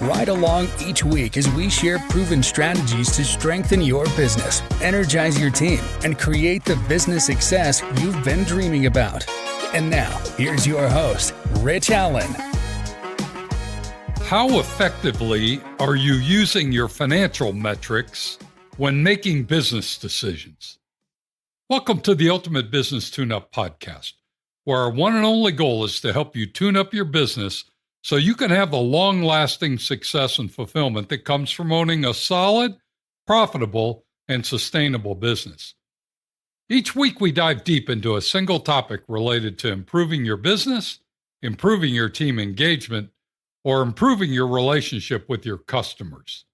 Ride along each week as we share proven strategies to strengthen your business, energize your team, and create the business success you've been dreaming about. And now, here's your host, Rich Allen. How effectively are you using your financial metrics when making business decisions? Welcome to the Ultimate Business Tune-Up Podcast, where our one and only goal is to help you tune up your business so you can have the long-lasting success and fulfillment that comes from owning a solid, profitable, and sustainable business. Each week, we dive deep into a single topic related to improving your business, improving your team engagement, or improving your relationship with your customers.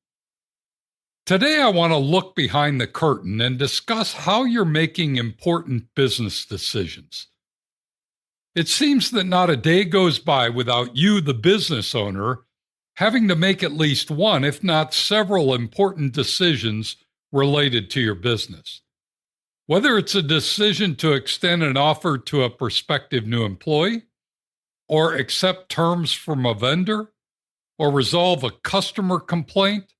Today, I want to look behind the curtain and discuss how you're making important business decisions. It seems that not a day goes by without you, the business owner, having to make at least one, if not several, important decisions related to your business. Whether it's a decision to extend an offer to a prospective new employee, or accept terms from a vendor, or resolve a customer complaint,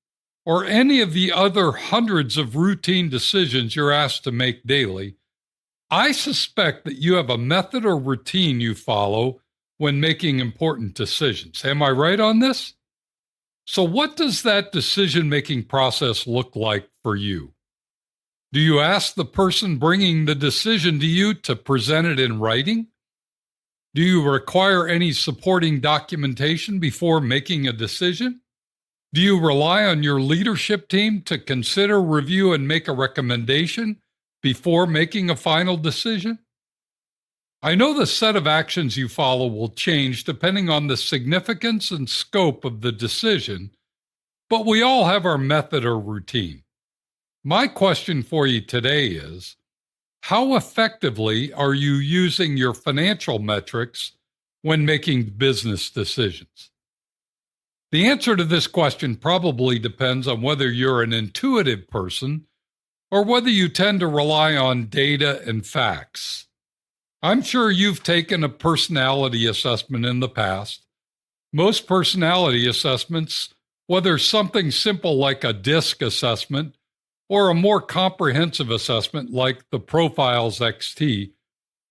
or any of the other hundreds of routine decisions you're asked to make daily, I suspect that you have a method or routine you follow when making important decisions. Am I right on this? So what does that decision-making process look like for you? Do you ask the person bringing the decision to you to present it in writing? Do you require any supporting documentation before making a decision? Do you rely on your leadership team to consider, review, and make a recommendation before making a final decision? I know the set of actions you follow will change depending on the significance and scope of the decision, but we all have our method or routine. My question for you today is, how effectively are you using your financial metrics when making business decisions? The answer to this question probably depends on whether you're an intuitive person or whether you tend to rely on data and facts. I'm sure you've taken a personality assessment in the past. Most personality assessments, whether something simple like a DISC assessment or a more comprehensive assessment like the Profiles XT,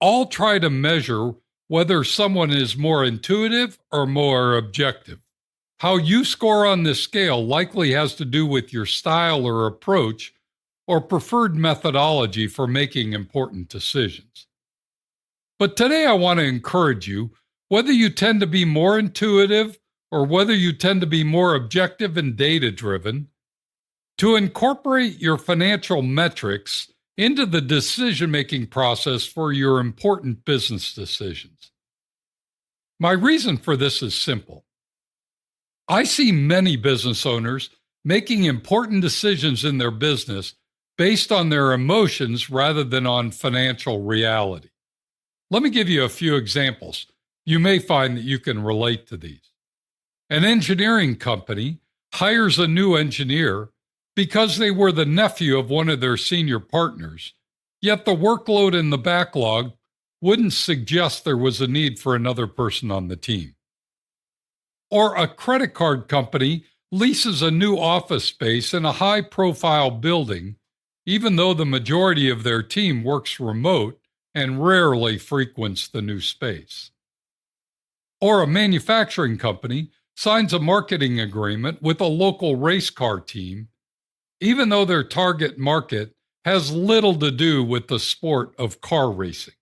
all try to measure whether someone is more intuitive or more objective. How you score on this scale likely has to do with your style or approach or preferred methodology for making important decisions. But today I want to encourage you, whether you tend to be more intuitive or whether you tend to be more objective and data-driven, to incorporate your financial metrics into the decision-making process for your important business decisions. My reason for this is simple. I see many business owners making important decisions in their business based on their emotions rather than on financial reality. Let me give you a few examples. You may find that you can relate to these. An engineering company hires a new engineer because they were the nephew of one of their senior partners, yet the workload in the backlog wouldn't suggest there was a need for another person on the team. Or a credit card company leases a new office space in a high-profile building, even though the majority of their team works remote and rarely frequents the new space. Or a manufacturing company signs a marketing agreement with a local race car team, even though their target market has little to do with the sport of car racing.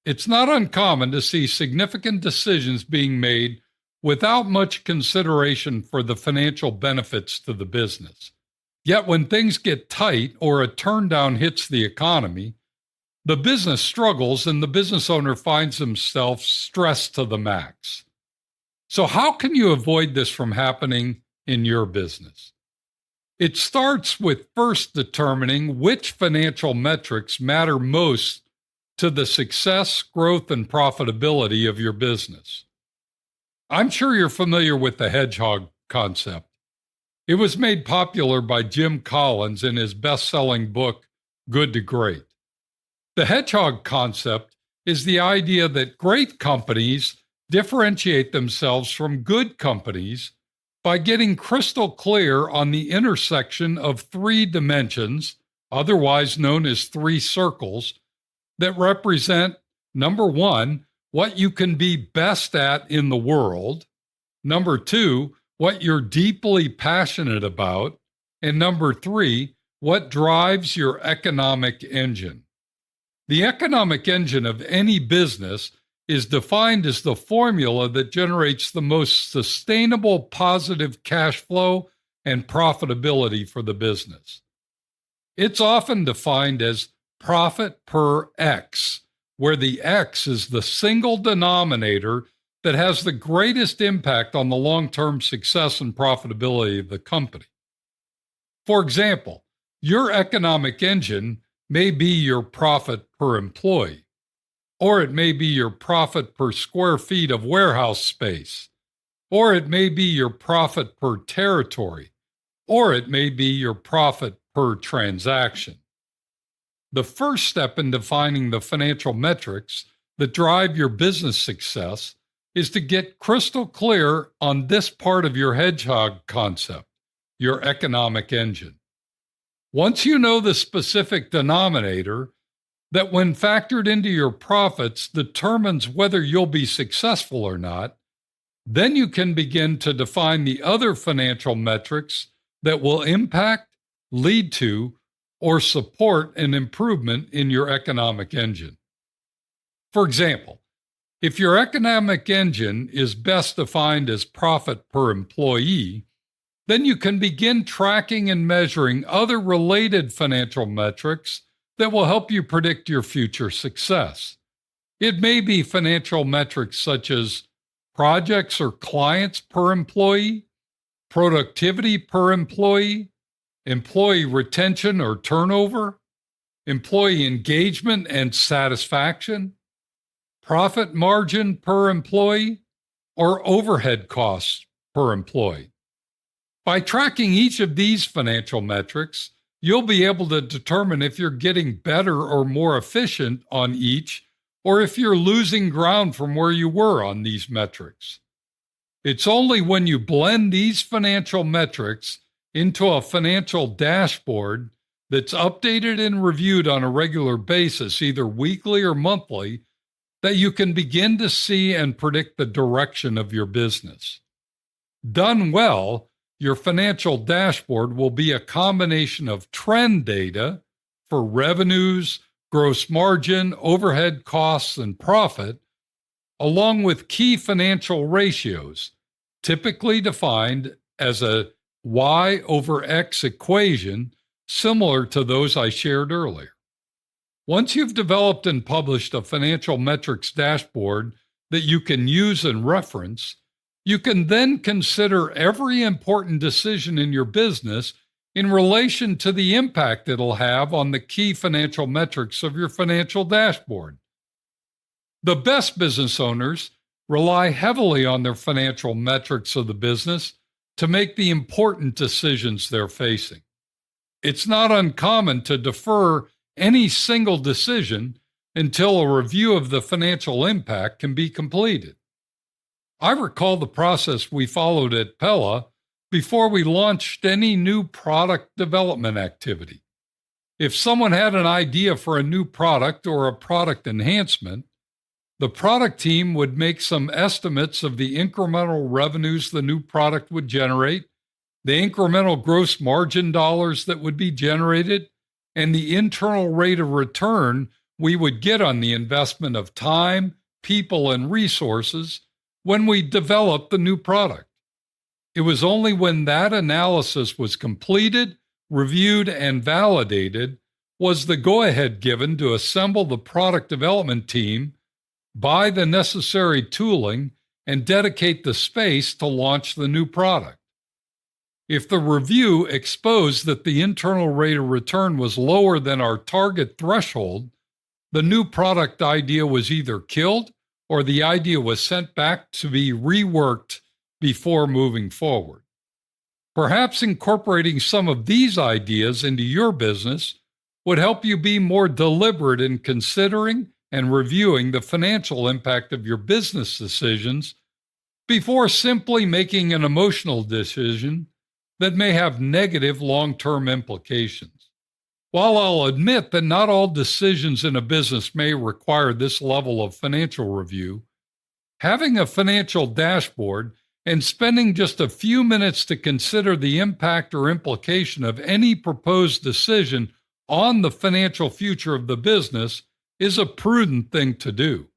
It's not uncommon to see significant decisions being made without much consideration for the financial benefits to the business. Yet when things get tight or a turndown hits the economy, the business struggles and the business owner finds himself stressed to the max. So how can you avoid this from happening in your business? It starts with first determining which financial metrics matter most to the success, growth, and profitability of your business. I'm sure you're familiar with the Hedgehog Concept. It was made popular by Jim Collins in his best-selling book, Good to Great. The Hedgehog Concept is the idea that great companies differentiate themselves from good companies by getting crystal clear on the intersection of three dimensions, otherwise known as three circles, that represent number one, what you can be best at in the world, number two, what you're deeply passionate about, and number three, what drives your economic engine. The economic engine of any business is defined as the formula that generates the most sustainable positive cash flow and profitability for the business. It's often defined as profit per X, where the X is the single denominator that has the greatest impact on the long-term success and profitability of the company. For example, your economic engine may be your profit per employee, or it may be your profit per square feet of warehouse space, or it may be your profit per territory, or it may be your profit per transaction. The first step in defining the financial metrics that drive your business success is to get crystal clear on this part of your Hedgehog concept, your economic engine. Once you know the specific denominator that, when factored into your profits, determines whether you'll be successful or not, then you can begin to define the other financial metrics that will impact, lead to, or support an improvement in your economic engine. For example, if your economic engine is best defined as profit per employee, then you can begin tracking and measuring other related financial metrics that will help you predict your future success. It may be financial metrics such as projects or clients per employee, productivity per employee, employee retention or turnover, employee engagement and satisfaction, profit margin per employee, or overhead costs per employee. By tracking each of these financial metrics, you'll be able to determine if you're getting better or more efficient on each, or if you're losing ground from where you were on these metrics. It's only when you blend these financial metrics into a financial dashboard that's updated and reviewed on a regular basis, either weekly or monthly, that you can begin to see and predict the direction of your business. Done well, your financial dashboard will be a combination of trend data for revenues, gross margin, overhead costs, and profit, along with key financial ratios, typically defined as a Y over X equation, similar to those I shared earlier. Once you've developed and published a financial metrics dashboard that you can use and reference, you can then consider every important decision in your business in relation to the impact it'll have on the key financial metrics of your financial dashboard. The best business owners rely heavily on their financial metrics of the business to make the important decisions they're facing. It's not uncommon to defer any single decision until a review of the financial impact can be completed. I recall the process we followed at Pella before we launched any new product development activity. If someone had an idea for a new product or a product enhancement, the product team would make some estimates of the incremental revenues the new product would generate, the incremental gross margin dollars that would be generated, and the internal rate of return we would get on the investment of time, people, and resources when we developed the new product. It was only when that analysis was completed, reviewed, and validated was the go-ahead given to assemble the product development team, buy the necessary tooling, and dedicate the space to launch the new product. If the review exposed that the internal rate of return was lower than our target threshold, the new product idea was either killed or the idea was sent back to be reworked before moving forward. Perhaps incorporating some of these ideas into your business would help you be more deliberate in considering and reviewing the financial impact of your business decisions before simply making an emotional decision that may have negative long-term implications. While I'll admit that not all decisions in a business may require this level of financial review, having a financial dashboard and spending just a few minutes to consider the impact or implication of any proposed decision on the financial future of the business is a prudent thing to do.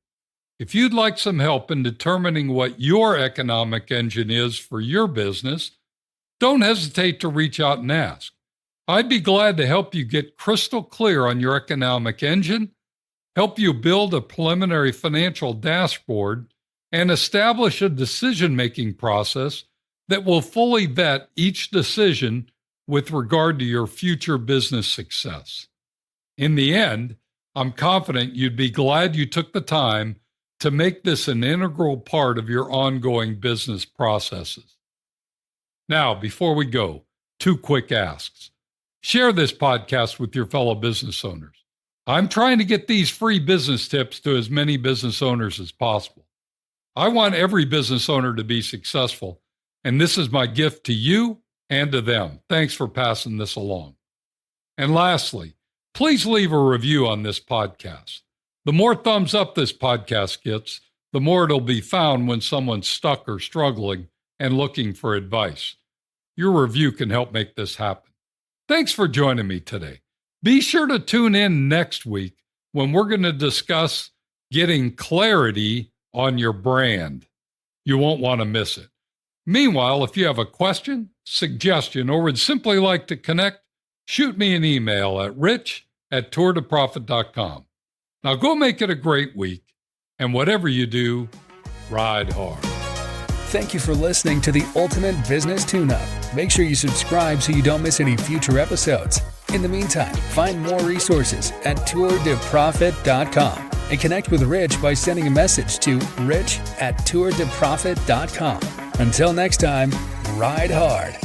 If you'd like some help in determining what your economic engine is for your business, don't hesitate to reach out and ask. I'd be glad to help you get crystal clear on your economic engine, help you build a preliminary financial dashboard, and establish a decision-making process that will fully vet each decision with regard to your future business success. In the end, I'm confident you'd be glad you took the time to make this an integral part of your ongoing business processes. Now, before we go, 2 quick asks. Share this podcast with your fellow business owners. I'm trying to get these free business tips to as many business owners as possible. I want every business owner to be successful, and this is my gift to you and to them. Thanks for passing this along. And lastly, please leave a review on this podcast. The more thumbs up this podcast gets, the more it'll be found when someone's stuck or struggling and looking for advice. Your review can help make this happen. Thanks for joining me today. Be sure to tune in next week when we're going to discuss getting clarity on your brand. You won't want to miss it. Meanwhile, if you have a question, suggestion, or would simply like to connect, shoot me an email at rich@tourtoprofit.com. Now go make it a great week, and whatever you do, ride hard. Thank you for listening to the Ultimate Business Tune-Up. Make sure you subscribe so you don't miss any future episodes. In the meantime, find more resources at tourtoprofit.com and connect with Rich by sending a message to rich@tourtoprofit.com. Until next time, ride hard.